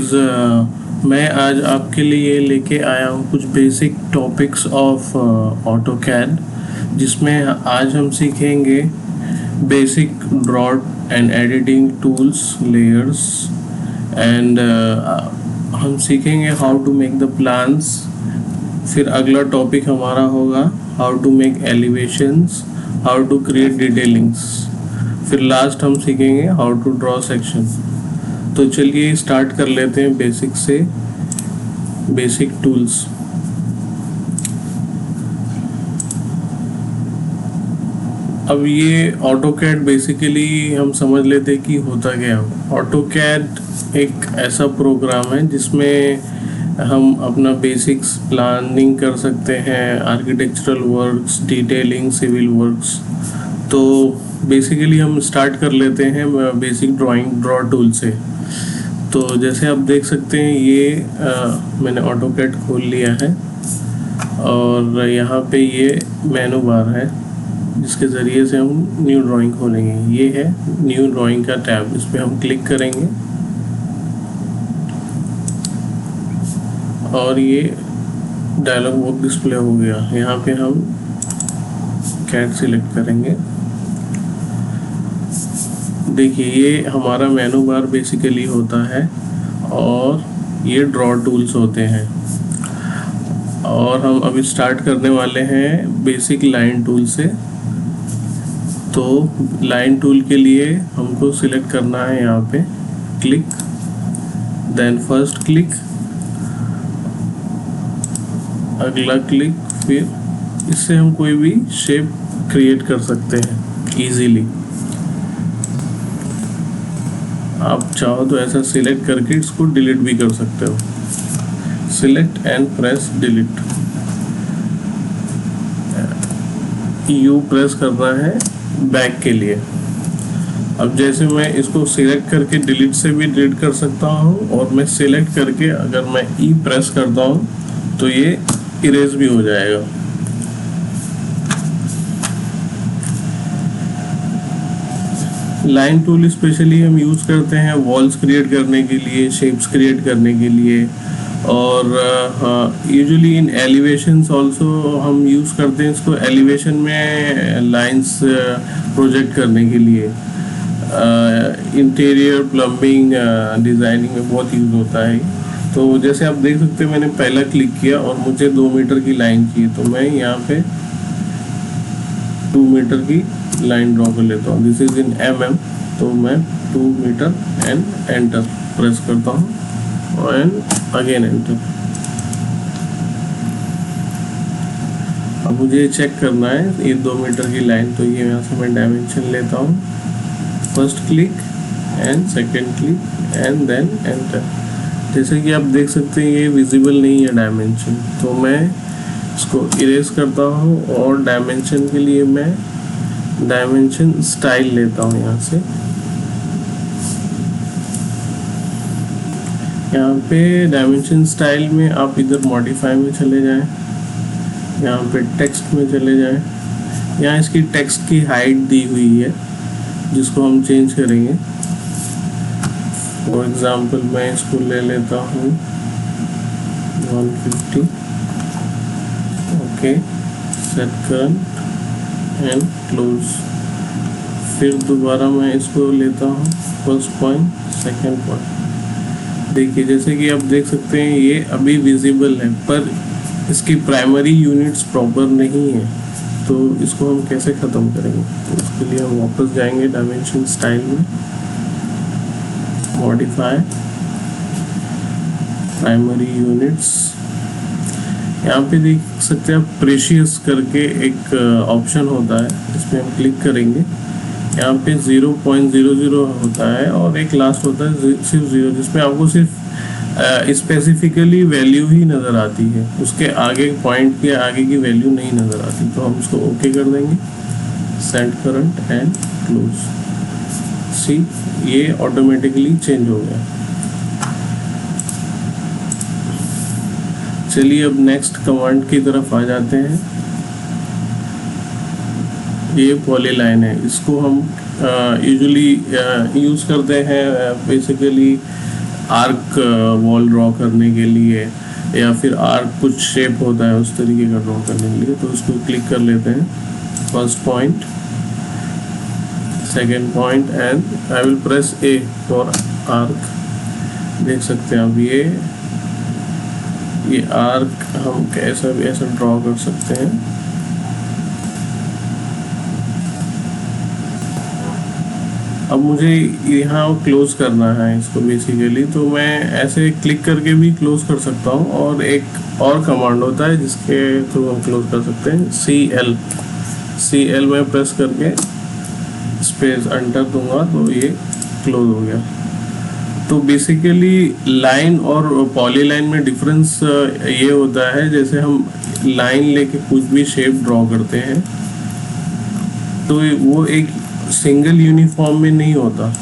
मैं आज आपके लिए लेके आया हूँ कुछ बेसिक टॉपिक्स ऑफ ऑटोकैड, जिसमें आज हम सीखेंगे basic draw and editing tools, layers and हम सीखेंगे how to make the plans. फिर अगला टॉपिक हमारा होगा how to make elevations, how to create detailings. फिर लास्ट हम सीखेंगे हाउ टू ड्रॉ सेक्शन। तो चलिए स्टार्ट कर लेते हैं बेसिक से, बेसिक टूल्स। अब ये ऑटोकैड बेसिकली हम समझ लेते हैं कि होता क्या है। ऑटोकैड एक ऐसा प्रोग्राम है जिसमें हम अपना बेसिक्स प्लानिंग कर सकते हैं, architectural works, detailing, civil works. तो बेसिकली हम स्टार्ट कर लेते हैं बेसिक ड्रॉ टूल से। तो जैसे आप देख सकते हैं ये मैंने ऑटोकैड खोल लिया है और यहाँ पे ये मेनू बार है जिसके ज़रिए से हम न्यू ड्राइंग खोलेंगे। ये है न्यू ड्राइंग का टैब, इस पर हम क्लिक करेंगे और ये डायलॉग बॉक्स डिस्प्ले हो गया। यहाँ पे हम कैड सिलेक्ट करेंगे। देखिए ये हमारा मेनू बार बेसिकली होता है और ये ड्रॉ टूल्स होते हैं। और हम अभी स्टार्ट करने वाले हैं बेसिक लाइन टूल से। तो लाइन टूल के लिए हमको सिलेक्ट करना है यहाँ पे क्लिक, देन फर्स्ट क्लिक, अगला क्लिक। फिर इससे हम कोई भी शेप क्रिएट कर सकते हैं इजीली। आप चाहो तो ऐसा सिलेक्ट करके इसको डिलीट भी कर सकते हो। Select and press delete. You press करना है बैक के लिए। अब जैसे मैं इसको सिलेक्ट करके डिलीट से भी डिलीट कर सकता हूँ, और मैं सिलेक्ट करके अगर मैं ई प्रेस करता हूँ तो ये इरेज भी हो जाएगा। लाइन टूल स्पेशली हम यूज़ करते हैं वॉल्स क्रिएट करने के लिए, शेप्स क्रिएट करने के लिए, और यूजुअली इन एलिवेशंस आल्सो हम यूज़ करते हैं इसको एलिवेशन में लाइंस प्रोजेक्ट करने के लिए। इंटीरियर प्लम्बिंग डिज़ाइनिंग में बहुत यूज़ होता है। तो जैसे आप देख सकते हैं मैंने पहला क्लिक किया और मुझे 2 मीटर की लाइन चाहिए, तो मैं यहाँ पे 2 मीटर की लाइन ड्रॉ कर लेता हूँ। दिस इज इन mm, तो मैं 2 मीटर एंड एंटर प्रेस करता हूँ एंड अगेन एंटर। अब मुझे चेक करना है ये 2 मीटर की लाइन, तो ये यहाँ से मैं डायमेंशन लेता हूँ। First click and second click and then enter. जैसे कि आप देख सकते हैं ये विजिबल नहीं है डायमेंशन, तो मैं इसको इरेज करता हूँ और डायमेंशन के लिए मैं डायमेंशन स्टाइल लेता हूँ। यहाँ से यहाँ पे डायमेंशन स्टाइल में आप इधर मॉडिफाई में चले जाएं, यहाँ पे टेक्स्ट में चले जाएं। यहाँ इसकी टेक्स्ट की हाइट दी हुई है जिसको हम चेंज करेंगे। फॉर एग्जांपल मैं इसको ले लेता हूँ 150। Okay, set current and close. फिर दोबारा मैं इसको लेता हूँ फर्स्ट पॉइंट, सेकंड पॉइंट। देखिए जैसे कि आप देख सकते हैं ये अभी विजिबल है, पर इसकी प्राइमरी यूनिट्स प्रॉपर नहीं है। तो इसको हम कैसे ख़त्म करेंगे? तो उसके लिए हम वापस जाएंगे डायमेंशन स्टाइल में, मॉडिफाई, प्राइमरी यूनिट्स। यहाँ पे देख सकते हैं आप प्रेशियस करके एक ऑप्शन होता है, इसमें हम क्लिक करेंगे। यहाँ पे 0.00 होता है और एक लास्ट होता है सिर्फ 0, जिसमें आपको सिर्फ स्पेसिफिकली वैल्यू ही नज़र आती है, उसके आगे पॉइंट के आगे की वैल्यू नहीं नज़र आती। तो हम इसको ओके कर देंगे, सेट करंट एंड क्लोज। सी ये ऑटोमेटिकली चेंज हो गया। चलिए अब नेक्स्ट कमांड की तरफ आ जाते हैं। ये पॉलीलाइन है, इसको हम यूजुअली यूज़ करते हैं बेसिकली आर्क वॉल ड्रॉ करने के लिए, या फिर आर्क कुछ शेप होता है उस तरीके का ड्रॉ करने के लिए। तो उसको क्लिक कर लेते हैं, first point, second point, and I will press A for arc. देख सकते हैं अब ये आर्क हम कैसा भी ऐसा ड्रॉ कर सकते हैं। अब मुझे यहाँ क्लोज करना है इसको बेसिकली, तो मैं ऐसे क्लिक करके भी क्लोज कर सकता हूँ, और एक और कमांड होता है जिसके थ्रू हम क्लोज कर सकते हैं, CL में प्रेस करके स्पेस एंटर दूंगा तो ये क्लोज हो गया। तो बेसिकली लाइन और पॉलीलाइन में डिफरेंस ये होता है, जैसे हम लाइन लेके कुछ भी शेप ड्रॉ करते हैं तो वो एक सिंगल यूनिफॉर्म में नहीं होता।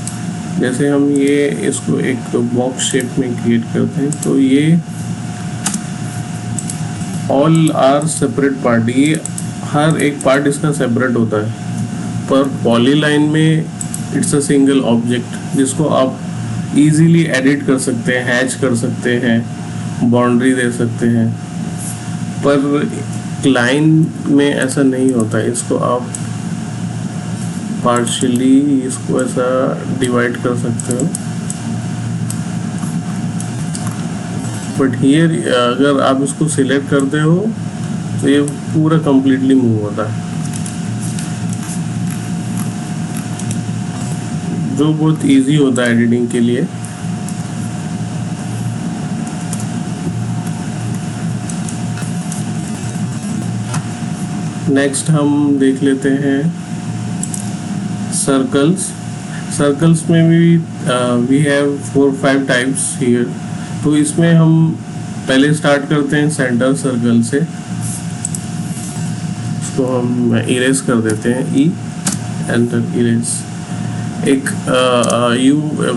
जैसे हम ये इसको एक बॉक्स शेप में क्रिएट करते हैं तो ये ऑल आर सेपरेट पार्ट, ये हर एक पार्ट इसका सेपरेट होता है। पर पॉलीलाइन में इट्स अ सिंगल ऑब्जेक्ट जिसको आप इजीली एडिट कर सकते हैं, हैच कर सकते हैं, बाउंड्री दे सकते हैं। पर लाइन में ऐसा नहीं होता, इसको आप पार्शियली इसको ऐसा डिवाइड कर सकते हो। बट हियर अगर आप इसको सिलेक्ट करते हो तो ये पूरा कंप्लीटली मूव होता है, जो बहुत इजी होता है एडिटिंग के लिए। नेक्स्ट हम देख लेते हैं सर्कल्स में भी वी हैव 4-5 टाइप्स हियर। तो इसमें हम पहले स्टार्ट करते हैं सेंटर सर्कल से, इसको हम इरेज कर देते हैं, ई एंटर इरेज। एक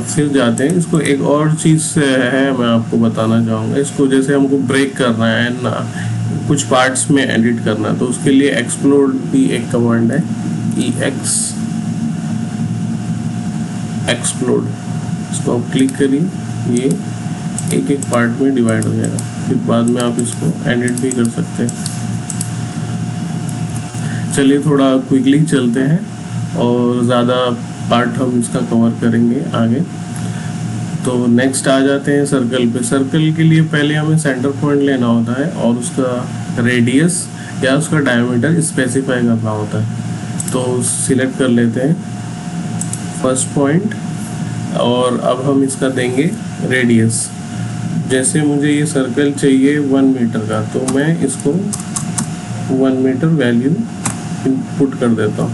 फिर जाते हैं, इसको एक और चीज़ है मैं आपको बताना चाहूँगा। इसको जैसे हमको ब्रेक करना है ना, कुछ पार्ट्स में एडिट करना है, तो उसके लिए एक्सप्लोड भी एक कमांड है, एक्सप्लोड। इसको आप क्लिक करिए, ये एक एक पार्ट में डिवाइड हो जाएगा। फिर बाद में आप इसको एडिट भी कर सकते हैं। चलिए थोड़ा क्विकली चलते हैं और ज़्यादा पार्ट हम इसका कवर करेंगे आगे। तो नेक्स्ट आ जाते हैं सर्कल पे। सर्कल के लिए पहले हमें सेंटर पॉइंट लेना होता है और उसका रेडियस या उसका डायमीटर स्पेसिफाई करना होता है। तो सिलेक्ट कर लेते हैं फर्स्ट पॉइंट, और अब हम इसका देंगे रेडियस। जैसे मुझे ये सर्कल चाहिए 1 मीटर का, तो मैं इसको 1 मीटर वैल्यू इनपुट कर देता हूँ।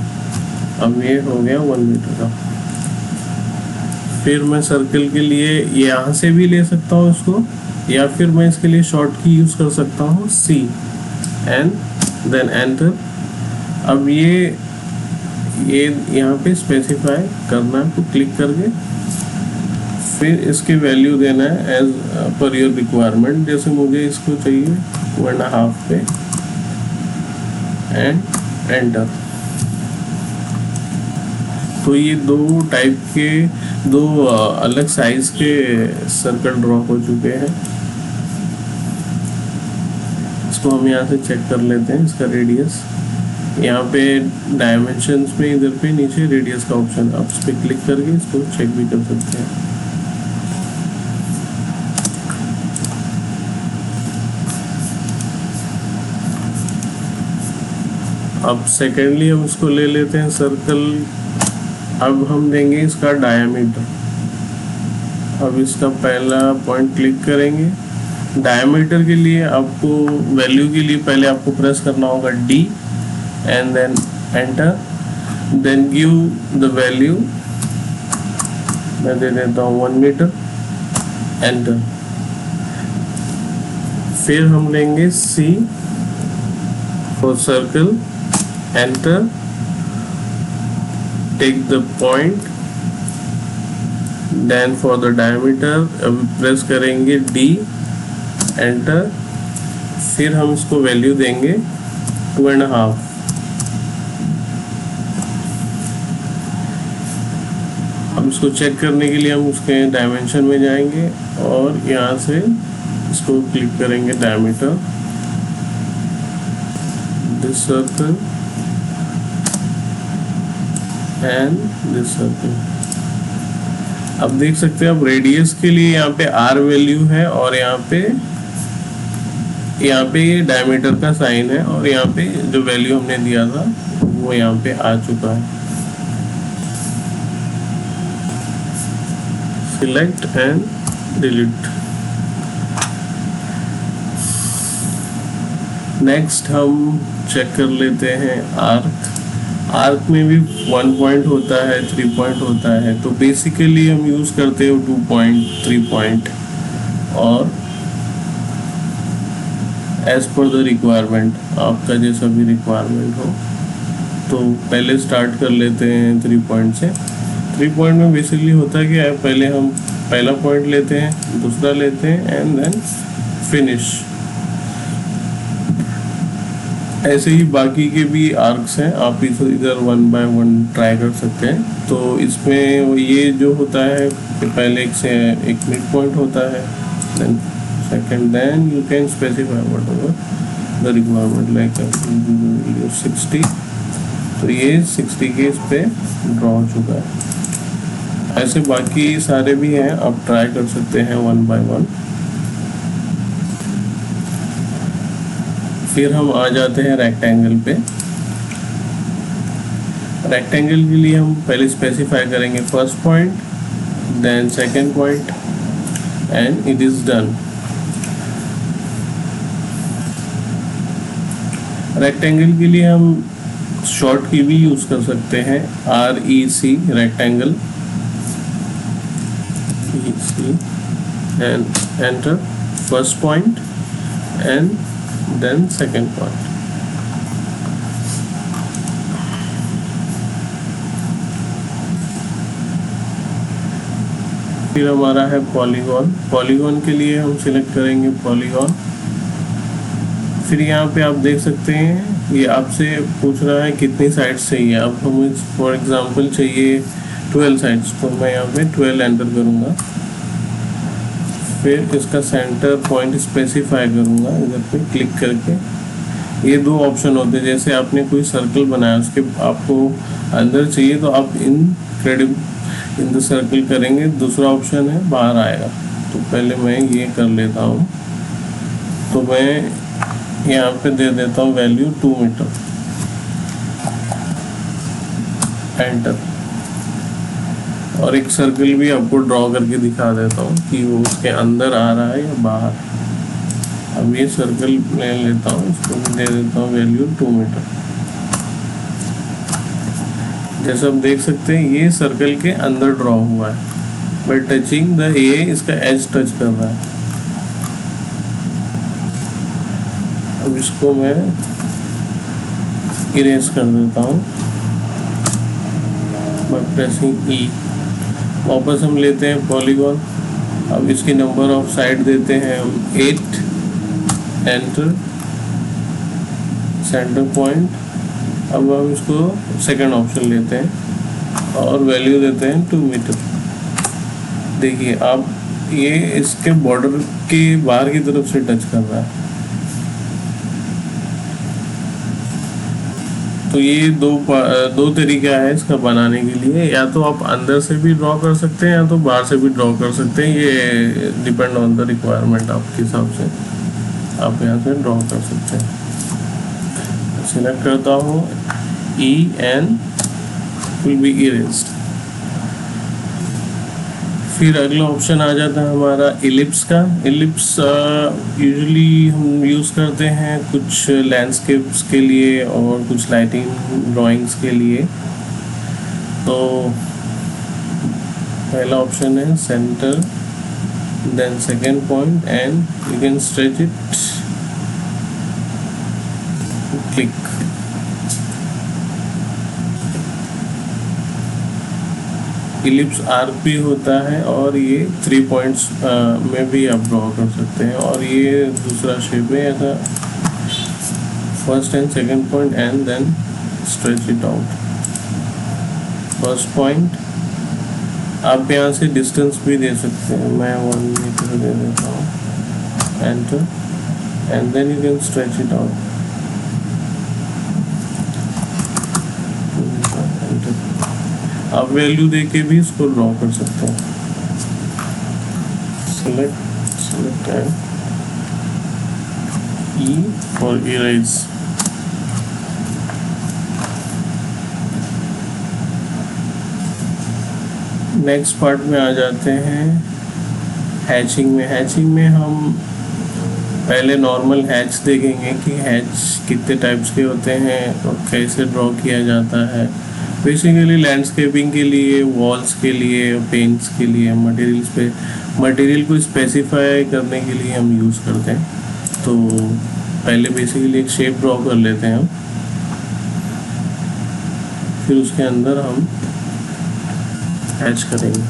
अब ये हो गया 1 मीटर का। फिर मैं सर्कल के लिए यहाँ से भी ले सकता हूँ इसको, या फिर मैं इसके लिए शॉर्ट की यूज़ कर सकता हूँ, C एंड देन एंटर। अब ये यहाँ पे स्पेसिफाई करना है, तो क्लिक करके फिर इसकी वैल्यू देना है एज पर योर रिक्वायरमेंट। जैसे मुझे इसको चाहिए 2.5 पे, एंड एंटर। तो ये दो टाइप के, दो अलग साइज के सर्कल ड्रॉ हो चुके हैं। इसको हम यहाँ से चेक कर लेते हैं, इसका रेडियस। यहाँ पे डायमेंशंस में इधर पे नीचे रेडियस का ऑप्शन, आप इस पर क्लिक करके इसको चेक भी कर सकते हैं। अब सेकेंडली हम इसको ले लेते हैं सर्कल। अब हम देंगे इसका डायमीटर। अब इसका पहला पॉइंट क्लिक करेंगे। डायमीटर के लिए आपको वैल्यू के लिए पहले आपको प्रेस करना होगा D and then enter, then give the value. मैं दे देता हूँ 1 मीटर, एंटर। फिर हम लेंगे C for circle, enter. Take the point, then for the diameter अब प्रेस करेंगे D, एंटर। फिर हम इसको वैल्यू देंगे 2.5। अब इसको चेक करने के लिए हम उसके डायमेंशन में जाएंगे और यहाँ से इसको क्लिक करेंगे diameter, this circle and this circle. अब देख सकते हैं, अब रेडियस के लिए यहाँ पे R वैल्यू है और यहाँ पे ये डायमीटर का साइन है और यहाँ पे जो वैल्यू हमने दिया था वो यहाँ पे आ चुका है। Select and delete. नेक्स्ट हम चेक कर लेते हैं आर्क में भी 1 पॉइंट होता है, 3 पॉइंट होता है। तो बेसिकली हम यूज़ करते हैं 2 पॉइंट, 3 पॉइंट और एज पर द रिक्वायरमेंट, आपका जैसा भी रिक्वायरमेंट हो। तो पहले स्टार्ट कर लेते हैं 3 पॉइंट से। 3 पॉइंट में बेसिकली होता है कि पहले हम पहला पॉइंट लेते हैं, दूसरा लेते हैं एंड देन फिनिश। ऐसे ही बाकी के भी आर्क्स हैं, आप इधर 1 बाय 1 ट्राई कर सकते हैं। तो इसमें ये जो होता है कि पहले एक मिड पॉइंट होता है, then second, then you can specify whatever the requirement, like 60। तो ये 60 के इस पे ड्रॉ हो चुका है। ऐसे बाकी सारे भी हैं, आप ट्राई कर सकते हैं 1 बाय 1। फिर हम आ जाते हैं रेक्टेंगल पे। रेक्टेंगल के लिए हम पहले स्पेसिफाई करेंगे first point, then second point and it is done. Rectangle के लिए हम शॉर्ट की भी यूज कर सकते हैं, REC rectangle, and enter first point and then second point. फिर हमारा है पॉलीगॉन। पॉलीगॉन के लिए हम सिलेक्ट करेंगे पॉलीगॉन। फिर यहाँ पे आप देख सकते हैं ये आपसे पूछ रहा है कितनी साइड्स चाहिए। अब हमें फॉर एग्जांपल चाहिए 12 साइड्स, तो मैं यहाँ पे 12 एंटर करूँगा। फिर इसका सेंटर पॉइंट स्पेसिफाई करूँगा इधर पे क्लिक करके। ये 2 ऑप्शन होते हैं, जैसे आपने कोई सर्कल बनाया उसके आपको अंदर चाहिए तो आप इन द सर्कल करेंगे, दूसरा ऑप्शन है बाहर आएगा। तो पहले मैं ये कर लेता हूँ, तो मैं यहाँ पे दे देता हूँ वैल्यू 2 मीटर, एंटर। और एक सर्कल भी आपको ड्रॉ करके दिखा देता हूँ कि वो उसके अंदर आ रहा है या बाहर। अब ये सर्कल ले लेता हूँ, इसको भी दे देता हूँ वैल्यू 2 मीटर। जैसे आप देख सकते हैं ये सर्कल के अंदर ड्रॉ हुआ है, बट टचिंग द इसका एज टच कर रहा है। अब इसको मैं इरेज कर देता हूँ बाय प्रेसिंग E। वापस हम लेते हैं पॉलीगॉन। अब इसकी नंबर ऑफ साइड देते हैं हम 8, एंटर, सेंटर पॉइंट। अब हम इसको सेकंड ऑप्शन लेते हैं और वैल्यू देते हैं 2 मीटर। देखिए अब ये इसके बॉर्डर के बाहर की तरफ से टच कर रहा है। तो ये दो तरीका है इसका बनाने के लिए, या तो आप अंदर से भी ड्रॉ कर सकते हैं या तो बाहर से भी ड्रॉ कर सकते हैं। ये डिपेंड ऑन द रिक्वायरमेंट, आपके हिसाब से आप यहाँ से ड्रॉ कर सकते हैं। सिलेक्ट करता हूँ E and will be erased। फिर अगला ऑप्शन आ जाता है हमारा इलिप्स का। इलिप्स यूजुअली हम यूज़ करते हैं कुछ लैंडस्केप्स के लिए और कुछ लाइटिंग ड्राइंग्स के लिए। तो पहला ऑप्शन है center, then second point and you can stretch it, click. Ellipse arc भी होता है और ये 3 पॉइंट्स में भी आप ड्रॉ कर सकते हैं। और ये दूसरा शेप है ऐसा, first and second point and then stretch it out. First point आप यहाँ से डिस्टेंस भी दे सकते हैं, मैं 1 मीटर दे देता हूँ, enter, and then you can stretch it out, enter. आप वैल्यू दे के भी इसको ड्रॉ कर सकते हैं। Select and E for erase। Next part में आ जाते हैं हैचिंग में। हैचिंग में हम पहले नॉर्मल हैच देखेंगे कि हैच कितने टाइप्स के होते हैं और कैसे ड्रॉ किया जाता है। बेसिकली लैंडस्केपिंग के लिए, वॉल्स के लिए, पेंट्स के लिए, मटेरियल को स्पेसिफाई करने के लिए हम यूज़ करते हैं। तो पहले बेसिकली एक शेप ड्रॉ कर लेते हैं हम, फिर उसके अंदर हम हैच करेंगे।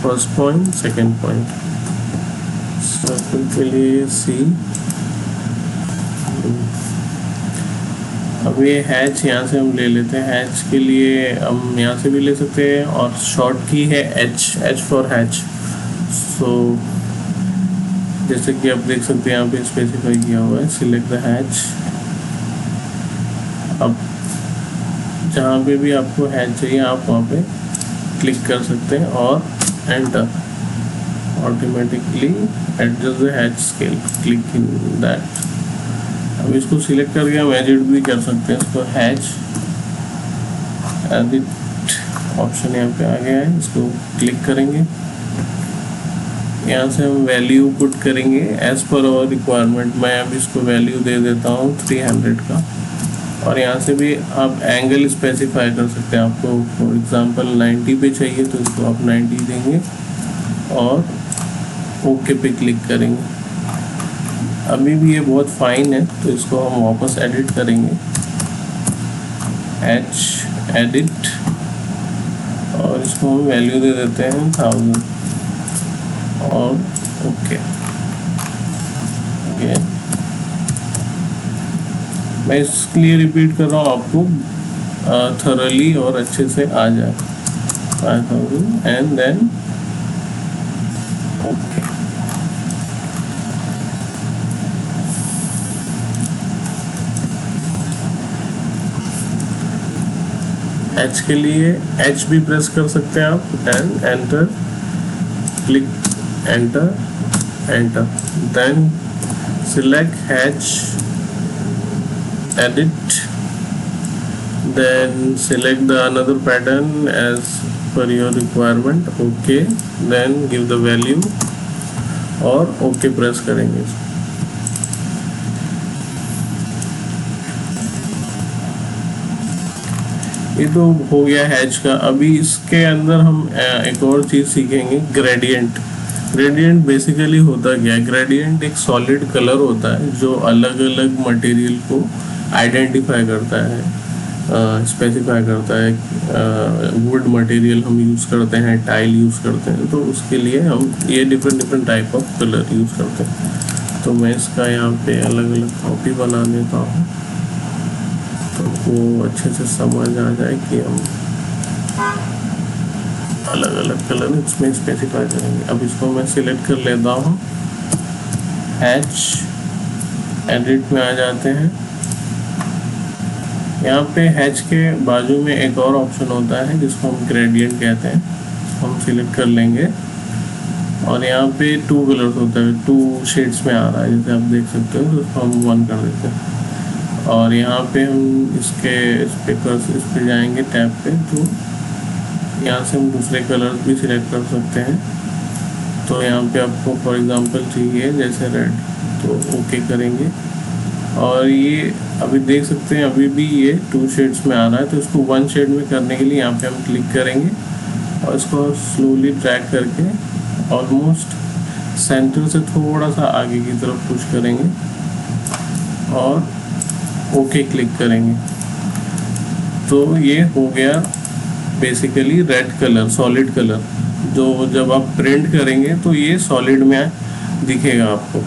First point, second point, circle के लिए सी। अब ये हैच यहाँ से हम ले लेते हैं। हैच के लिए हम यहाँ से भी ले सकते हैं और शॉर्ट की है एच फॉर हैच। सो जैसे कि आप देख सकते हैं यहाँ पे स्पेसिफाई किया हुआ है, सिलेक्ट द हैच। अब जहाँ पे भी आपको हैच चाहिए आप वहाँ पे क्लिक कर सकते हैं और enter, automatically adjust the hatch scale, click in that. अब इसको सिलेक्ट करके हम एडिट भी कर सकते हैं। इसको हैच एडिट ऑप्शन यहाँ पे आ गया है, इसको क्लिक करेंगे। यहाँ से हम वैल्यू पुट करेंगे एज पर आवर रिक्वायरमेंट। मैं अब इसको वैल्यू दे देता हूँ 300 का। और यहाँ से भी आप एंगल स्पेसिफाई कर सकते हैं। आपको फॉर एग्जांपल 90 पे चाहिए तो इसको आप 90 देंगे और ओके पे क्लिक करेंगे। अभी भी ये बहुत फाइन है तो इसको हम वापस एडिट करेंगे, एच एडिट, और इसको हम वैल्यू दे देते हैं 1000 और ओके। मैं इसके लिए रिपीट कर रहा हूँ आपको थरली और अच्छे से आ जाए। 5000 एंड देन ओके। एच के लिए एच भी प्रेस कर सकते हैं आप, and enter, click enter, then select hatch, edit, then select the another pattern as per your requirement, okay, then give the value और okay प्रेस करेंगे। ये तो हो गया हैच का। अभी इसके अंदर हम एक और चीज़ सीखेंगे, ग्रेडियंट। ग्रेडियंट बेसिकली होता क्या है? ग्रेडियंट एक सॉलिड कलर होता है जो अलग अलग मटेरियल को आइडेंटिफाई करता है, स्पेसिफाई करता है। वुड मटेरियल हम यूज़ करते हैं, टाइल यूज़ करते हैं, तो उसके लिए हम ये different type of colour use करते हैं। तो मैं इसका यहाँ पे अलग अलग कॉपी बना देता हूँ तो वो अच्छे से समझ आ जाए कि हम अलग अलग कलर इसमें स्पेसिफाई करेंगे। अब इसको मैं सिलेक्ट कर लेता हूँ, हैच, एडिट में आ जाते हैं। यहाँ पे हैच के बाजू में एक और ऑप्शन होता है जिसको हम ग्रेडियंट कहते हैं, हम सिलेक्ट कर लेंगे और यहाँ पे 2 कलर्स होता है, 2 शेड्स में आ रहा है जैसे आप देख सकते हो, तो उसको हम 1 कर देते हैं। और यहाँ पे हम इसके स्पीकर्स इस पे जाएंगे टैब पे, तो यहाँ से हम दूसरे कलर्स भी सिलेक्ट कर सकते हैं। तो यहाँ पे आपको फॉर एग्जांपल चाहिए जैसे रेड, तो ओके करेंगे। और ये अभी देख सकते हैं अभी भी ये 2 शेड्स में आ रहा है, तो इसको 1 शेड में करने के लिए यहाँ पे हम क्लिक करेंगे और इसको स्लोली ड्रैग करके ऑलमोस्ट सेंटर से थोड़ा सा आगे की तरफ पुश करेंगे और ओके क्लिक करेंगे। तो ये हो गया basically red colour, solid colour, जो जब आप प्रिंट करेंगे तो ये सॉलिड में दिखेगा आपको।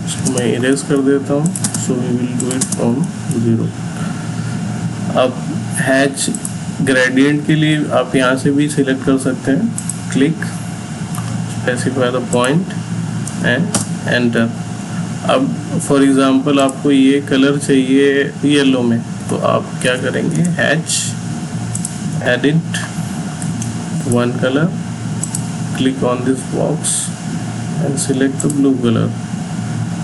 इसको मैं इरेज कर देता हूँ, so we will do it from 0। अब हैच ग्रेडियंट के लिए आप यहाँ से भी सिलेक्ट कर सकते हैं, click, specify the point and enter. अब फॉर एग्जांपल आपको ये कलर चाहिए येलो में, तो आप क्या करेंगे, hatch edit one colour, click on this box and select the blue colour.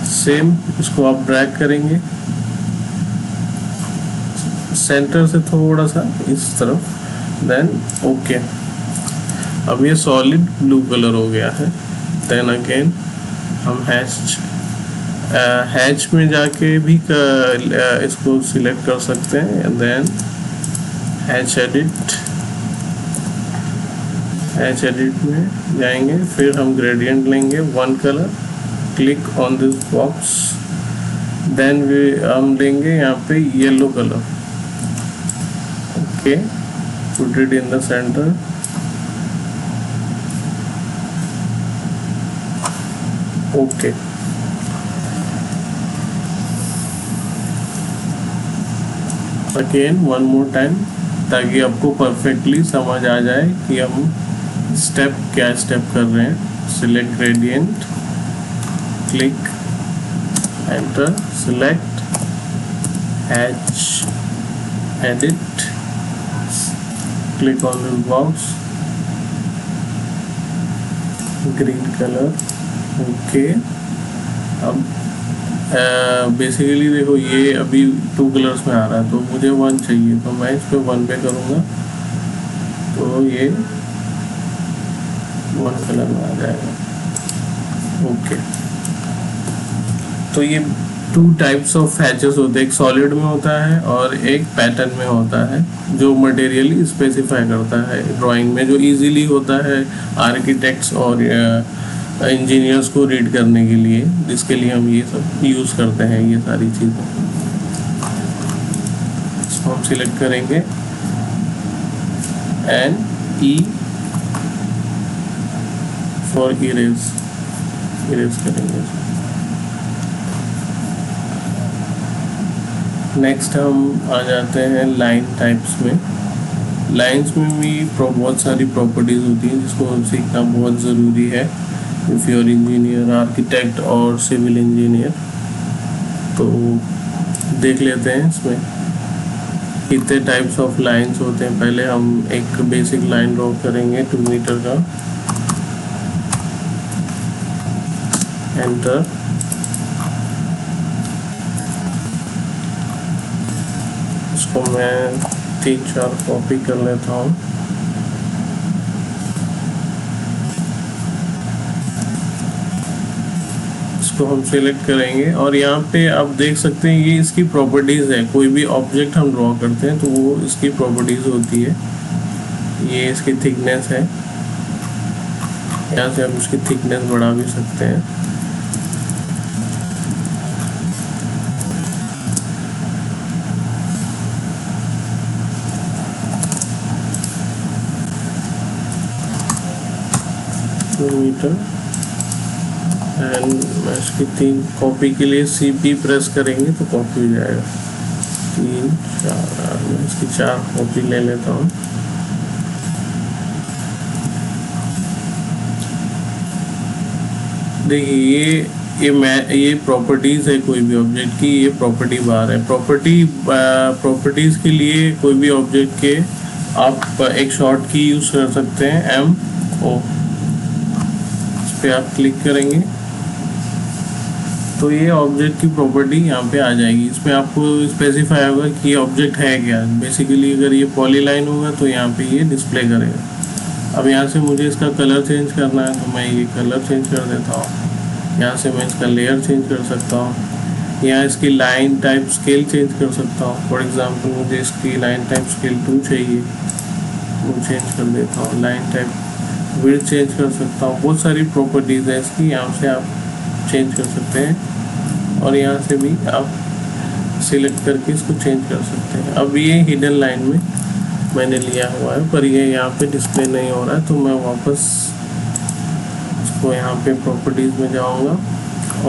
Same इसको आप ड्रैग करेंगे सेंटर से थोड़ा सा इस तरफ, देन ओके। अब ये सॉलिड ब्लू कलर हो गया है। देन अगेन हम हैच में जाके भी इसको सिलेक्ट कर सकते हैं, एंड देन हैच एडिट में जाएंगे, फिर हम ग्रेडियंट लेंगे one colour, click on this box, then हम लेंगे यहाँ पे yellow colour, okay, put it in the center, okay. Again one more time, ताकि आपको परफेक्टली समझ आ जाए कि हम क्या स्टेप कर रहे हैं। Select gradient, click, enter, select hatch edit, click on this box, green color, okay। अब बेसिकली देखो ये अभी 2 कलर्स में आ रहा है, तो मुझे 1 चाहिए, तो मैं इस पे 1 पे करूँगा तो ये 1 कलर में आ जाएगा, ओके। तो ये 2 टाइप्स ऑफ हैचेस होते हैं, एक सॉलिड में होता है और एक पैटर्न में होता है, जो मटेरियली स्पेसिफाई करता है ड्राइंग में, जो इजीली होता है आर्किटेक्ट्स और इंजीनियर्स को रीड करने के लिए, जिसके लिए हम ये सब यूज़ करते हैं, ये सारी चीज़ें। इसको हम सिलेक्ट करेंगे एंड ई फॉर इरेज करेंगे। नेक्स्ट हम आ जाते हैं लाइन टाइप्स में। लाइंस में भी बहुत सारी प्रॉपर्टीज़ होती हैं, जिसको सीखना बहुत ज़रूरी है if you are engineer, architect और सिविल इंजीनियर। तो देख लेते हैं इसमें कितने टाइप्स ऑफ लाइंस होते हैं। पहले हम एक बेसिक लाइन ड्रॉ करेंगे 2 मीटर का, एंटर। इसको मैं 3-4 कॉपी कर लेता हूँ। इसको हम सिलेक्ट करेंगे और यहाँ पे आप देख सकते हैं ये इसकी प्रॉपर्टीज़ है। कोई भी ऑब्जेक्ट हम ड्रॉ करते हैं तो वो इसकी प्रॉपर्टीज़ होती है। ये इसकी थिकनेस है, यहाँ से हम इसकी थिकनेस बढ़ा भी सकते हैं। मीटर एंड मैं इसकी 3 कॉपी के लिए CP प्रेस करेंगे तो कॉपी हो जाएगा। 3, 4, मैं इसकी 4 कॉपी ले लेता हूँ। देखिए ये प्रॉपर्टीज़ है कोई भी ऑब्जेक्ट की, ये प्रॉपर्टी बार है। प्रॉपर्टीज़ के लिए कोई भी ऑब्जेक्ट के आप एक शॉर्ट की यूज़ कर सकते हैं, MO। पे आप क्लिक करेंगे तो ये ऑब्जेक्ट की प्रॉपर्टी यहाँ पे आ जाएगी। इसमें आपको स्पेसिफाई होगा कि ये ऑब्जेक्ट है क्या। बेसिकली अगर ये पॉलीलाइन होगा तो यहाँ पे ये डिस्प्ले करेगा। अब यहाँ से मुझे इसका कलर चेंज करना है तो मैं ये कलर चेंज कर देता हूँ। यहाँ से मैं इसका लेयर चेंज कर सकता हूँ। यहाँ इसकी लाइन टाइप स्केल चेंज कर सकता हूँ। फॉर एग्जांपल मुझे इसकी लाइन टाइप स्केल 2 चाहिए, वो चेंज कर देता हूँ। लाइन टाइप विड्थ चेंज कर सकता हूँ। बहुत सारी प्रॉपर्टीज़ है इसकी, यहाँ से आप चेंज कर सकते हैं और यहाँ से भी आप सिलेक्ट करके इसको चेंज कर सकते हैं। अब ये हिडन लाइन में मैंने लिया हुआ है पर ये यहाँ पे डिस्प्ले नहीं हो रहा है, तो मैं वापस इसको यहाँ पे प्रॉपर्टीज़ में जाऊँगा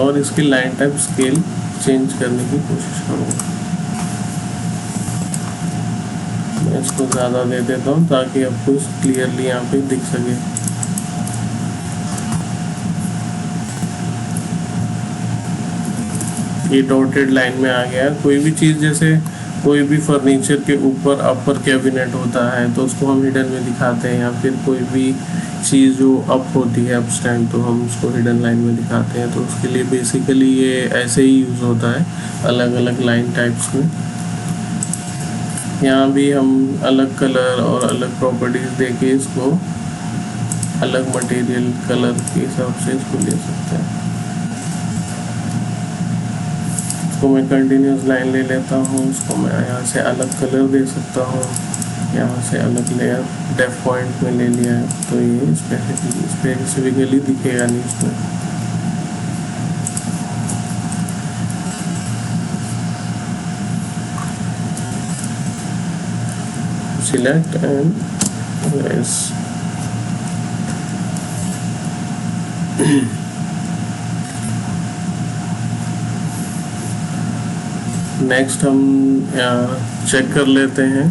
और इसकी लाइन टाइप स्केल चेंज करने की कोशिश करूँगा। मैं इसको ज़्यादा दे देता हूँ ताकि आपको क्लियरली यहाँ पे दिख सके। ये डॉटेड लाइन में आ गया। कोई भी चीज़, जैसे कोई भी फर्नीचर के ऊपर अपर कैबिनेट होता है तो उसको हम हिडन में दिखाते हैं, या फिर कोई भी चीज़ जो अप होती है, अप स्टैंड, तो हम उसको हिडन लाइन में दिखाते हैं। तो उसके लिए बेसिकली ये ऐसे ही यूज़ होता है अलग अलग लाइन टाइप्स में। यहाँ भी हम अलग कलर और अलग प्रॉपर्टीज़ देके इसको अलग मटेरियल कलर के हिसाब से इसको ले सकते हैं। इसको मैं कंटिन्यूस लाइन ले लेता हूँ, उसको मैं यहाँ से अलग कलर दे सकता हूँ, यहाँ से अलग लेयर डेफ पॉइंट में ले लिया है तो ये स्पेसिफिकली दिखेगा नहीं इसमें। Select and erase. नेक्स्ट हम चेक कर लेते हैं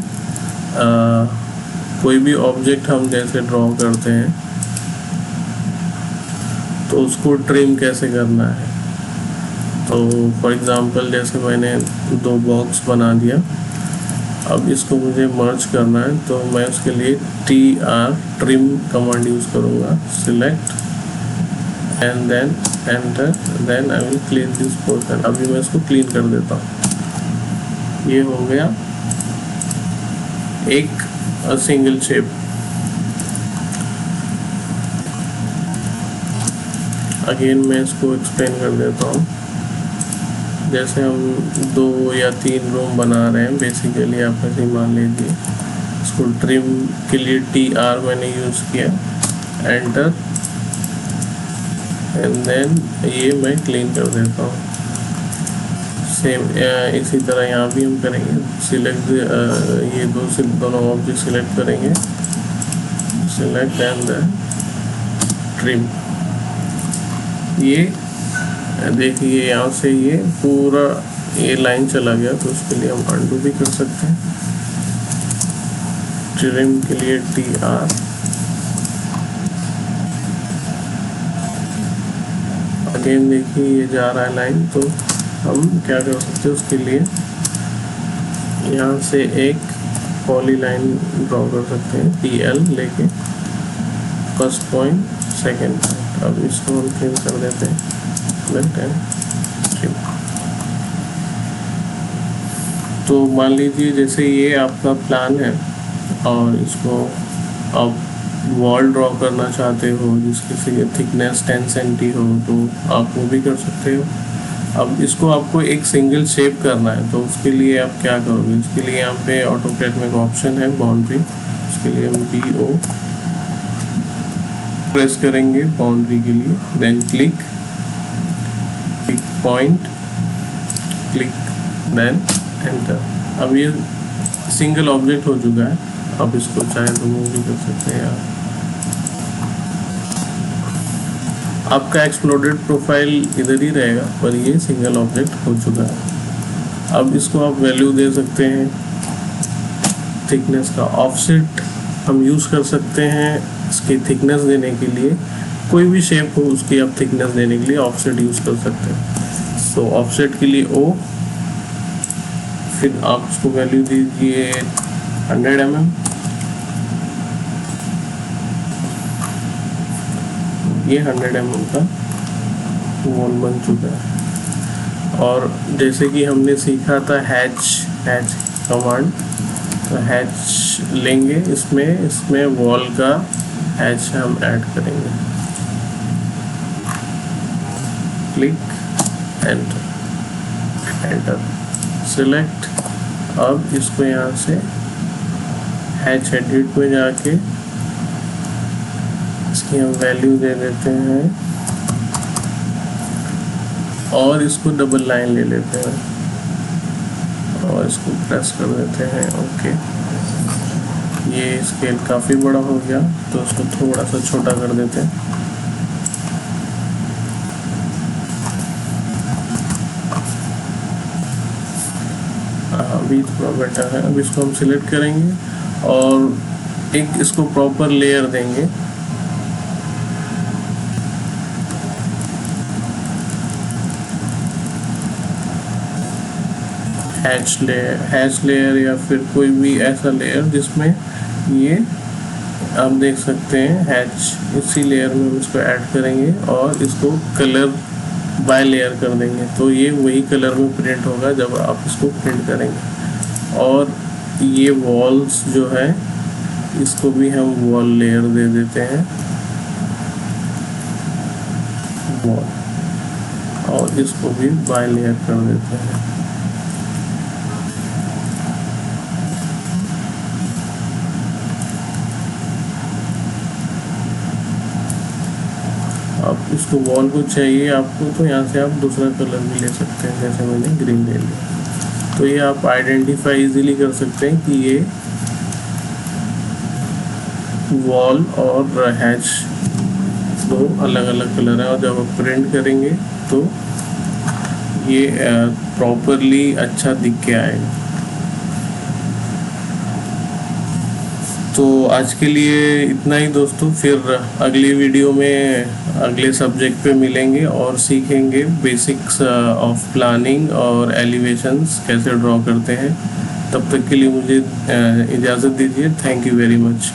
कोई भी ऑब्जेक्ट हम जैसे ड्रॉ करते हैं तो उसको ट्रिम कैसे करना है। तो फॉर एग्जांपल जैसे मैंने 2 बॉक्स बना दिया, अब इसको मुझे मर्ज करना है तो मैं उसके लिए ट्रिम कमांड यूज़ करूँगा। Select and then enter, then I will clean this portion. अभी मैं इसको क्लीन कर देता हूँ। ये हो गया एक सिंगल शेप। अगेन मैं इसको एक्सप्लेन कर देता हूँ। जैसे हम 2 या 3 रूम बना रहे हैं, बेसिकली आप ऐसे मान लीजिए। इसको ट्रिम के लिए TR मैंने यूज़ किया, एंटर, एंड देन ये मैं क्लीन कर देता हूँ। सेम इसी तरह यहाँ भी हम करेंगे। सिलेक्ट ये दोनों ऑब्जेक्ट सिलेक्ट करेंगे, सिलेक्ट एंड देन ट्रिम। ये देखिए यहाँ से ये पूरा ये लाइन चला गया, तो उसके लिए हम अनडू भी कर सकते हैं। ट्रिम के लिए TR, अगेन देखिए ये जा रहा है लाइन, तो हम क्या कर सकते हैं उसके लिए यहाँ से एक पॉली लाइन ड्रॉ कर सकते हैं PL लेके, फर्स्ट पॉइंट, सेकेंड पॉइंट। अब इसको हम ट्रिम कर देते हैं, सेलेक्ट एंड ट्रिम। तो मान लीजिए जैसे ये आपका प्लान है और इसको आप वॉल ड्रॉ करना चाहते हो जिसकी से थिकनेस 10 सेंटी हो, तो आप वो भी कर सकते हो। अब इसको आपको एक सिंगल शेप करना है, तो उसके लिए आप क्या करोगे। इसके लिए यहाँ पे ऑटोकैड में एक ऑप्शन है बाउंड्री, उसके लिए हम BO प्रेस करेंगे बाउंड्री के लिए, then click point, click, then enter. अब ये सिंगल ऑब्जेक्ट हो चुका है। अब इसको चाहे तो मूव भी कर सकते हैं आप। आपका एक्सप्लोडेड प्रोफाइल इधर ही रहेगा, पर ये सिंगल ऑब्जेक्ट हो चुका है। अब इसको आप वैल्यू दे सकते हैं थिकनेस का। ऑफसेट हम यूज़ कर सकते हैं इसकी थिकनेस देने के लिए। कोई भी शेप हो उसकी आप थिकनेस देने के लिए ऑफसेट यूज़ कर सकते हैं। सो ऑफसेट के लिए O, फिर आप उसको वैल्यू दीजिए 100 mm। ये 100 mm का वॉल बन चुका है। और जैसे कि हमने सीखा था हैच कमांड, तो हैच लेंगे, इसमें वॉल का हैच हम ऐड करेंगे। Click, enter, select. अब इसको यहाँ से हैच एडिट में जाके इसकी हम वैल्यू दे देते हैं और इसको डबल लाइन ले लेते हैं और इसको प्रेस कर देते हैं। ओके, ये स्केल काफ़ी बड़ा हो गया तो इसको थोड़ा सा छोटा कर देते हैं। अभी थोड़ा बेटर है। अब इसको हम सिलेक्ट करेंगे और एक इसको प्रॉपर लेयर देंगे। हैच लेयर या फिर कोई भी ऐसा लेयर जिसमें ये आप देख सकते हैं हैच, इसी लेयर में हम इसको ऐड करेंगे और इसको कलर बाय लेयर कर देंगे, तो ये वही कलर में प्रिंट होगा जब आप इसको प्रिंट करेंगे। और ये वॉल्स जो है इसको भी हम वॉल लेयर दे देते हैं, वॉल, और इसको भी बाय लेयर कर देते हैं। आप इसको वॉल को चाहिए आपको तो यहाँ से आप दूसरा कलर भी ले सकते हैं, जैसे मैंने ग्रीन ले लिया। तो ये आप आइडेंटिफाई इजीली कर सकते हैं कि ये वॉल और हैच दो अलग अलग कलर हैं, और जब आप प्रिंट करेंगे तो ये प्रॉपरली अच्छा दिख के आएगा। तो आज के लिए इतना ही दोस्तों, फिर अगली वीडियो में अगले सब्जेक्ट पे मिलेंगे और सीखेंगे बेसिक्स ऑफ प्लानिंग और एलिवेशंस कैसे ड्रॉ करते हैं। तब तक के लिए मुझे इजाज़त दीजिए। Thank you very much.